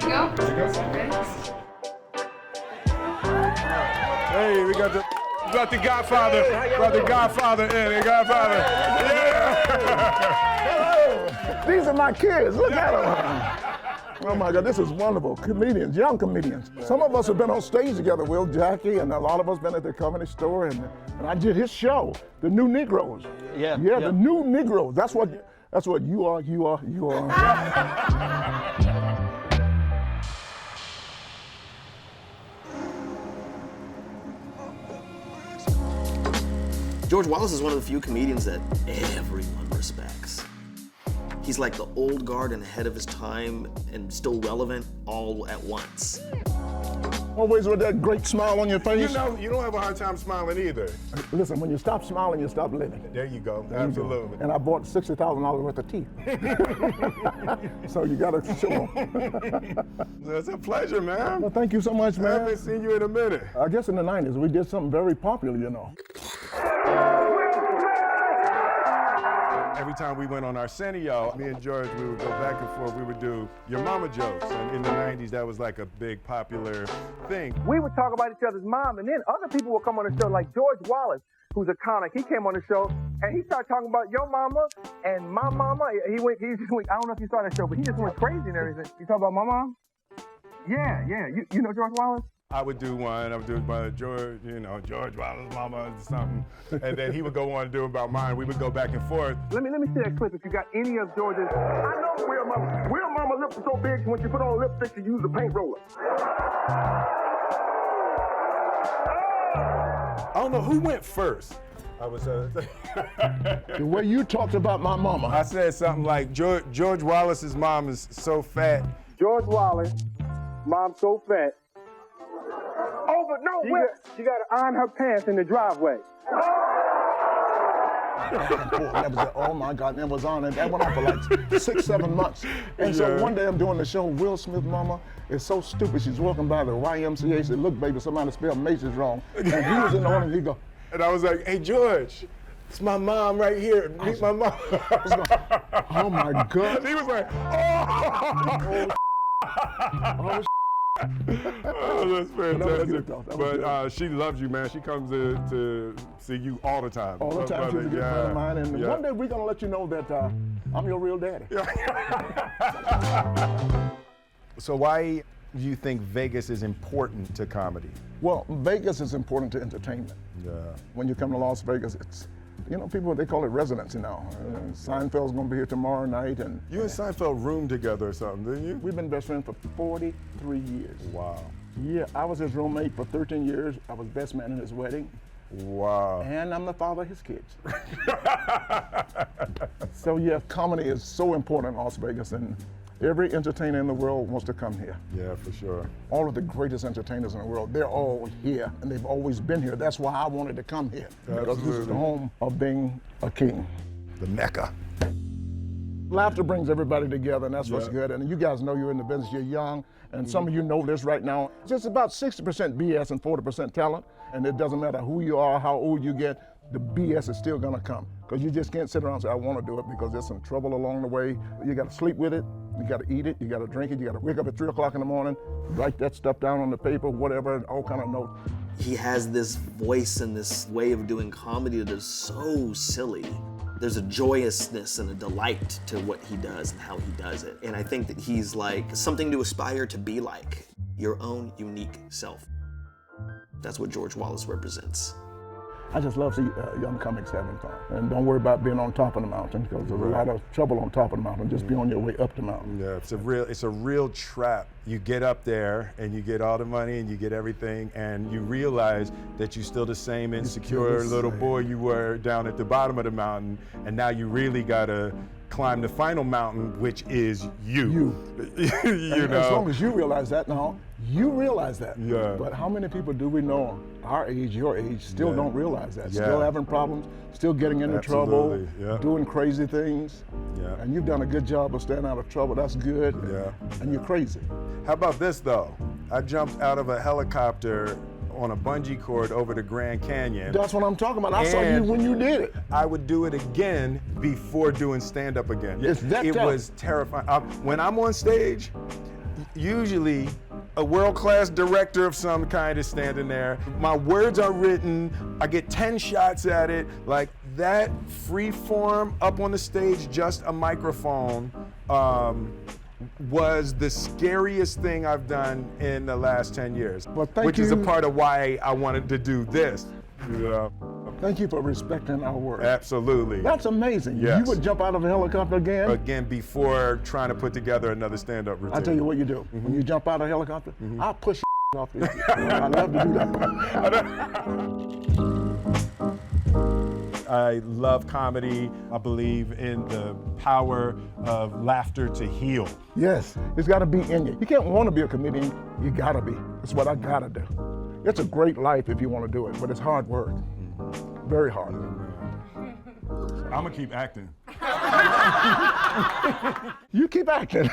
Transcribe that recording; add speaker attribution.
Speaker 1: go.
Speaker 2: Thanks.
Speaker 3: Hey, we got the Godfather. Got the Godfather in. The Godfather. Yeah.
Speaker 2: These are my kids. Look at them. Oh my God, this is wonderful. Comedians, young comedians. Some of us have been on stage together, Will, Jackie, and a lot of us been at the Comedy Store, and I did his show, The New Negroes.
Speaker 4: Yeah.
Speaker 2: The New Negroes. That's what you are.
Speaker 5: George Wallace is one of the few comedians that everyone respects. He's like the old guard and ahead of his time and still relevant all at once.
Speaker 2: Always with that great smile on your face.
Speaker 3: You know, you don't have a hard time smiling either.
Speaker 2: Listen, when you stop smiling, you stop living.
Speaker 3: There you go. Absolutely.
Speaker 2: And I bought $60,000 worth of teeth. So you got to show them.
Speaker 3: It's a pleasure, man.
Speaker 2: Well, thank you so much, man.
Speaker 3: I haven't seen you in a minute.
Speaker 2: I guess in the 90s, we did something very popular, you know.
Speaker 3: Every time we went on Arsenio, me and George, we would go back and forth. We would do your mama jokes. And in the 90s, that was like a big popular thing.
Speaker 4: We would talk about each other's mom, and then other people would come on the show, like George Wallace, who's a comic. He came on the show, and he started talking about your mama and my mama. He just went, I don't know if you saw that show, but he just went crazy and everything. You talk about my mom? Yeah. You know George Wallace?
Speaker 3: I would do one. I would do about George, George Wallace, mama, or something. And then he would go on to do about mine. We would go back and forth.
Speaker 4: Let me see that clip if you got any of George's. I know real mama. Real mama lips are so big, when you put on lipstick, you use a paint roller.
Speaker 3: I don't know who went first. I was
Speaker 2: the way you talked about my mama.
Speaker 3: I said something like George Wallace's mom is so fat.
Speaker 4: George Wallace, mom so fat. Oh, but no, she got to iron her pants in the driveway.
Speaker 2: Oh my God, that was on, and that went on for like 6-7 months. And so one day I'm doing the show, Will Smith's mama is so stupid. She's walking by the YMCA. She said, "Look, baby, somebody spelled Macy's wrong." And he was in the audience, he go.
Speaker 3: And I was like, "Hey, George, it's my mom right here. Meet my mom."
Speaker 2: Oh my God.
Speaker 3: He was like, oh. Oh, that's fantastic. But she loves you, man. She comes to see you all the time.
Speaker 2: All the time. She's a good friend of mine. And one day we're going to let you know that I'm your real daddy.
Speaker 3: So why do you think Vegas is important to comedy?
Speaker 2: Well, Vegas is important to entertainment.
Speaker 3: Yeah.
Speaker 2: When you come to Las Vegas, it's, people, they call it residency now. Seinfeld's going to be here tomorrow night. And
Speaker 3: you and Seinfeld roomed together or something, didn't you?
Speaker 2: We've been best friends for 43 years.
Speaker 3: Wow.
Speaker 2: Yeah, I was his roommate for 13 years. I was best man in his wedding.
Speaker 3: Wow.
Speaker 2: And I'm the father of his kids. So yeah, comedy is so important in Las Vegas, and every entertainer in the world wants to come here.
Speaker 3: Yeah, for sure.
Speaker 2: All of the greatest entertainers in the world, they're all here, and they've always been here. That's why I wanted to come here. Because this is the home of being a king.
Speaker 3: The Mecca.
Speaker 2: Laughter brings everybody together, and that's what's good. And you guys know you're in the business, you're young, and some of you know this right now. It's just about 60% BS and 40% talent, and it doesn't matter who you are, how old you get, the BS is still gonna come. Because you just can't sit around and say, I wanna do it, because there's some trouble along the way. You gotta sleep with it, you gotta eat it, you gotta drink it, you gotta wake up at 3 o'clock in the morning, write that stuff down on the paper, whatever, all kind of notes.
Speaker 5: He has this voice and this way of doing comedy that is so silly. There's a joyousness and a delight to what he does and how he does it. And I think that he's like something to aspire to be like, your own unique self. That's what George Wallace represents.
Speaker 2: I just love to see young comics having fun. And don't worry about being on top of the mountain, because there's a lot of trouble on top of the mountain. Just be on your way up the mountain.
Speaker 3: Yeah, it's a real trap. You get up there and you get all the money and you get everything, and you realize that you're still the same insecure little boy you were down at the bottom of the mountain, and now you really gotta climb the final mountain, which is you. You know?
Speaker 2: As long as you realize that now, you realize that.
Speaker 3: Yeah.
Speaker 2: But how many people do we know our age, your age, still don't realize that? Still having problems, still getting into trouble, doing crazy things.
Speaker 3: Yeah.
Speaker 2: And you've done a good job of staying out of trouble. That's good.
Speaker 3: Yeah.
Speaker 2: And you're crazy.
Speaker 3: How about this though? I jumped out of a helicopter on a bungee cord over the Grand Canyon.
Speaker 2: That's what I'm talking about. I saw you when you did it.
Speaker 3: I would do it again before doing stand-up again.
Speaker 2: It's that
Speaker 3: It was terrifying. When I'm on stage, usually a world-class director of some kind is standing there. My words are written, I get 10 shots at it. Like that free form up on the stage, just a microphone, was the scariest thing I've done in the last 10 years.
Speaker 2: Well, thank
Speaker 3: which is a
Speaker 2: you.
Speaker 3: part of why I wanted to do this.
Speaker 2: Thank you for respecting our work.
Speaker 3: Absolutely.
Speaker 2: That's amazing.
Speaker 3: Yes.
Speaker 2: You would jump out of a helicopter again?
Speaker 3: Again, before trying to put together another stand-up routine.
Speaker 2: I'll tell you what you do. When you jump out of a helicopter, I'll push off the I love to do that.
Speaker 3: I love comedy. I believe in the power of laughter to heal.
Speaker 2: Yes, it's got to be in you. You can't want to be a comedian, you got to be. That's what I got to do. It's a great life if you want to do it, but it's hard work. Very hard.
Speaker 3: I'm gonna keep acting.
Speaker 2: You keep acting.